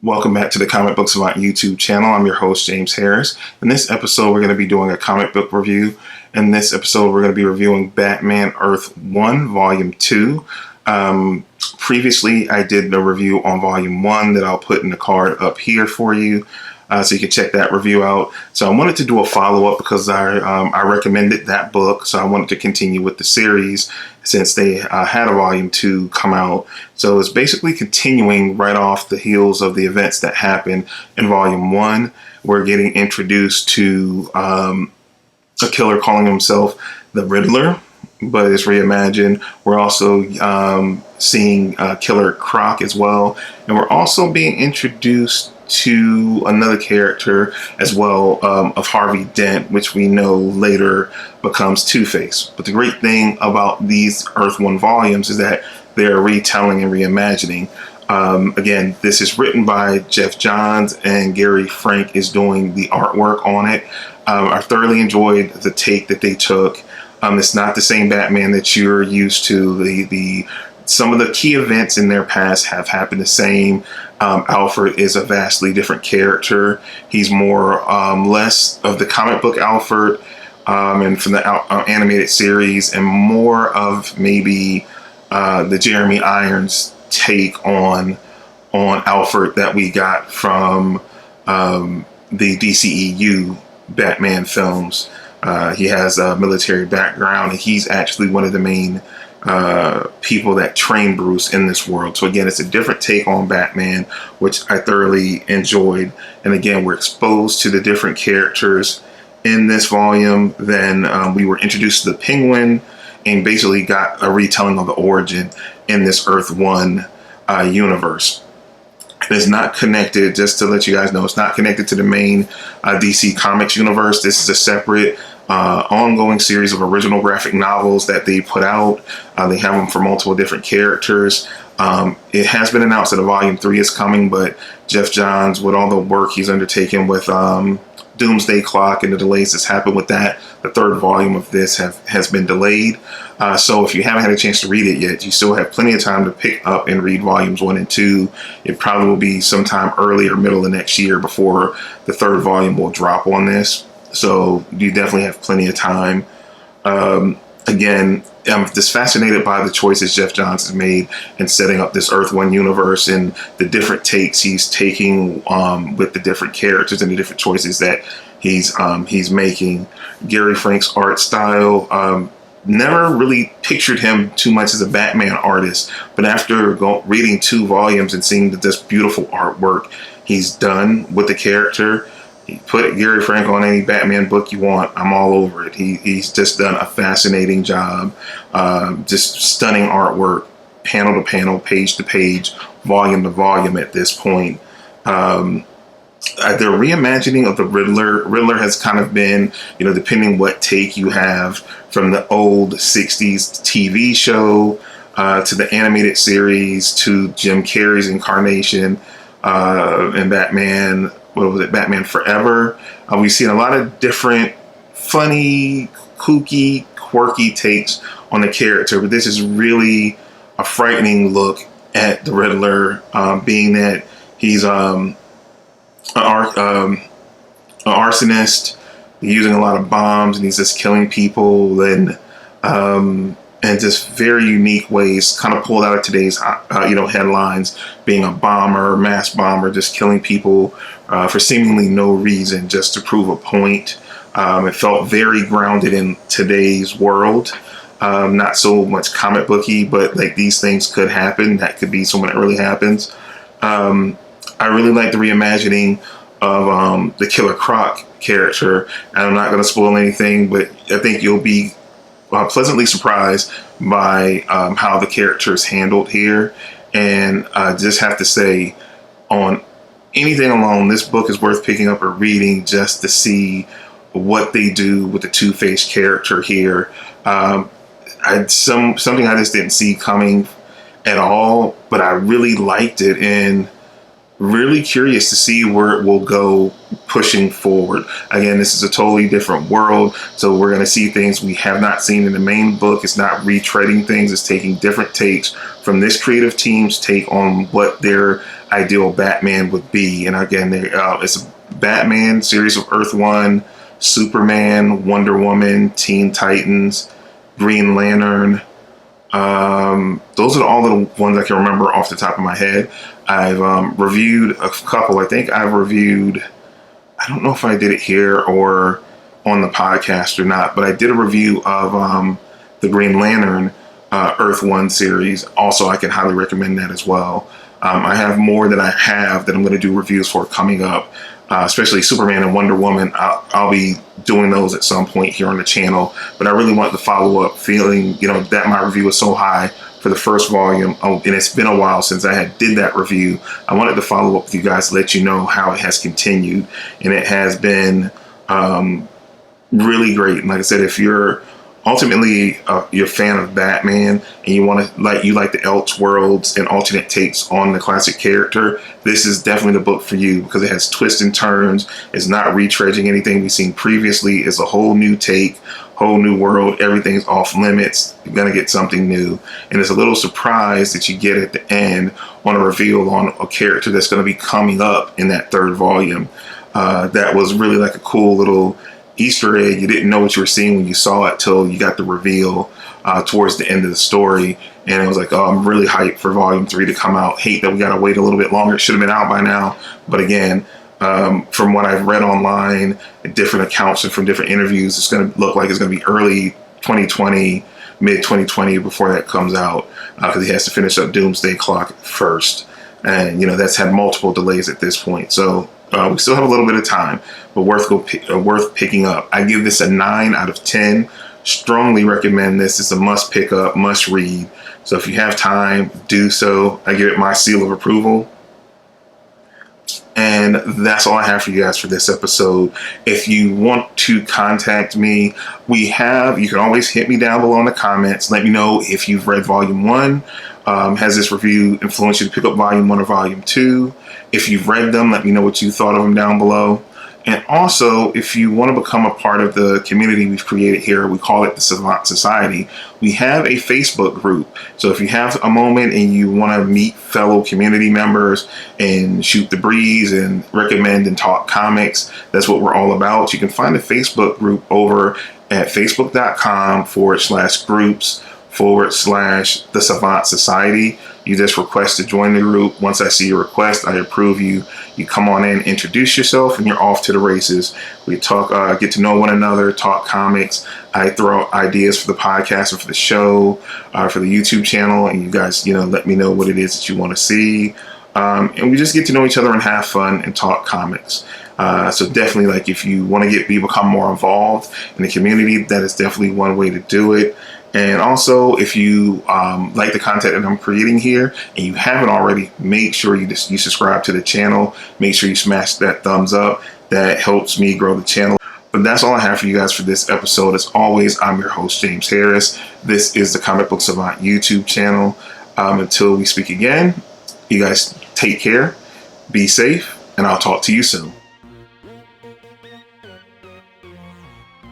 Welcome back to the Comic Book Savant YouTube channel. I'm your host, James Harris. In this episode, we're going to be doing a comic book review. In this episode, we're going to be reviewing Batman Earth 1, Volume 2. Previously, I did a review on Volume 1 that I'll put in the card up here for you, so you can check that review out. So I wanted to do a follow-up because I recommended that book, so I wanted to continue with the series since they had a Volume 2 come out. So it's basically continuing right off the heels of the events that happened in Volume 1. We're getting introduced to a killer calling himself the Riddler, but it's reimagined. We're also seeing Killer Croc as well. And we're also being introduced to another character as well, of Harvey Dent, which we know later becomes Two-Face. But the great thing about these Earth 1 volumes is that they're retelling and reimagining. Again, this is written by Geoff Johns, and Gary Frank is doing the artwork on it. I thoroughly enjoyed the take that they took. It's not the same Batman that you're used to. Some of the key events in their past have happened the same. Alfred is a vastly different character. He's more less of the comic book Alfred and from the animated series, and more of maybe the Jeremy Irons take on Alfred that we got from the DCEU Batman films. He has a military background, and he's actually one of the main people that train Bruce in this world. So again, it's a different take on Batman, which I thoroughly enjoyed. And again, we're exposed to the different characters in this volume. Then we were introduced to the Penguin and basically got a retelling of the origin in this Earth 1 universe. It's not connected, just to let you guys know, it's not connected to the main DC Comics universe. This is a separate ongoing series of original graphic novels that they put out. They have them for multiple different characters. It has been announced that a Volume 3 is coming, but Geoff Johns, with all the work he's undertaken with Doomsday Clock and the delays that's happened with that, the third volume of this has been delayed. So if you haven't had a chance to read it yet, you still have plenty of time to pick up and read Volumes 1 and 2. It probably will be sometime early or middle of next year before the third volume will drop on this. So you definitely have plenty of time. Again, I'm just fascinated by the choices Geoff Johns has made in setting up this Earth 1 universe and the different takes he's taking with the different characters and the different choices that he's making. Gary Frank's art style, never really pictured him too much as a Batman artist, but after reading 2 volumes and seeing this beautiful artwork he's done with the character, put Gary Frank on any Batman book you want, I'm all over it. He's just done a fascinating job. Just stunning artwork, panel to panel, page to page, volume to volume at this point. The reimagining of the Riddler has kind of been, depending what take you have, from the old 60s TV show to the animated series to Jim Carrey's incarnation in Batman. What was it? Batman Forever. We've seen a lot of different funny, kooky, quirky takes on the character, but this is really a frightening look at the Riddler, being that he's an arsonist, using a lot of bombs, and he's just killing people and just very unique ways, kind of pulled out of today's headlines, being a bomber, mass bomber, just killing people for seemingly no reason, just to prove a point. It felt very grounded in today's world, not so much comic booky, but like these things could happen. That could be someone that really happens. I really like the reimagining of the Killer Croc character, and I'm not going to spoil anything, but I think you'll be pleasantly surprised by how the character is handled here. And I just have to say, on anything alone, this book is worth picking up or reading just to see what they do with the Two-Face character here. Something I just didn't see coming at all, but I really liked it. And really curious to see where it will go pushing forward. Again, this is a totally different world, so we're going to see things we have not seen in the main book. It's not retreading things, it's taking different takes from this creative team's take on what their ideal Batman would be. And again, it's a Batman series of Earth 1, Superman, Wonder Woman, Teen Titans, Green Lantern. Those are all the ones I can remember off the top of my head. I've reviewed a couple. I think I've reviewed, I don't know if I did it here or on the podcast or not, but I did a review of the Green Lantern Earth 1 series. Also, I can highly recommend that as well. I have more that I'm going to do reviews for coming up, especially Superman and Wonder Woman. I'll be doing those at some point here on the channel, but I really want to follow up, feeling, that my review was so high for the first volume, and it's been a while since I did that review. I wanted to follow up with you guys, let you know how it has continued, and it has been really great. And like I said, if you're ultimately you're a fan of Batman and you want to like the Elseworlds and alternate takes on the classic character, this is definitely the book for you, because it has twists and turns. It's not retreading anything we've seen previously. It's a whole new take, whole new world. Everything's off limits. You're gonna get something new, and it's a little surprise that you get at the end on a reveal on a character that's going to be coming up in that third volume. That was really like a cool little Easter egg. You didn't know what you were seeing when you saw it till you got the reveal towards the end of the story, and it was like, oh, I'm really hyped for volume 3 to come out. Hate that we gotta wait a little bit longer. It should have been out by now, but again, from what I've read online, different accounts and from different interviews, it's going to look like it's going to be early 2020, mid 2020 before that comes out, because he has to finish up Doomsday Clock first, and that's had multiple delays at this point. So we still have a little bit of time, but worth picking up. I give this a 9 out of 10. Strongly recommend this. It's a must pick up, must read. So if you have time, do so. I give it my seal of approval. And that's all I have for you guys for this episode. If you want to contact me, you can always hit me down below in the comments. Let me know if you've read Volume 1. Has this review influenced you to pick up Volume 1 or Volume 2? If you've read them, let me know what you thought of them down below. And also, if you want to become a part of the community we've created here, we call it the Savant Society. We have a Facebook group. So if you have a moment and you want to meet fellow community members and shoot the breeze and recommend and talk comics, that's what we're all about. You can find the Facebook group over at facebook.com/groups/the Savant Society. You just request to join the group. Once I see your request, I approve you. You come on in, introduce yourself, and you're off to the races. We talk, get to know one another, talk comics. I throw out ideas for the podcast and for the show, for the YouTube channel, and you guys, let me know what it is that you want to see. And we just get to know each other and have fun and talk comics. So definitely, if you want to become more involved in the community, that is definitely one way to do it. And also, if you like the content that I'm creating here and you haven't already, make sure you subscribe to the channel. Make sure you smash that thumbs up. That helps me grow the channel. But that's all I have for you guys for this episode. As always, I'm your host, James Harris. This is the Comic Book Savant YouTube channel. Until we speak again, you guys take care, be safe, and I'll talk to you soon.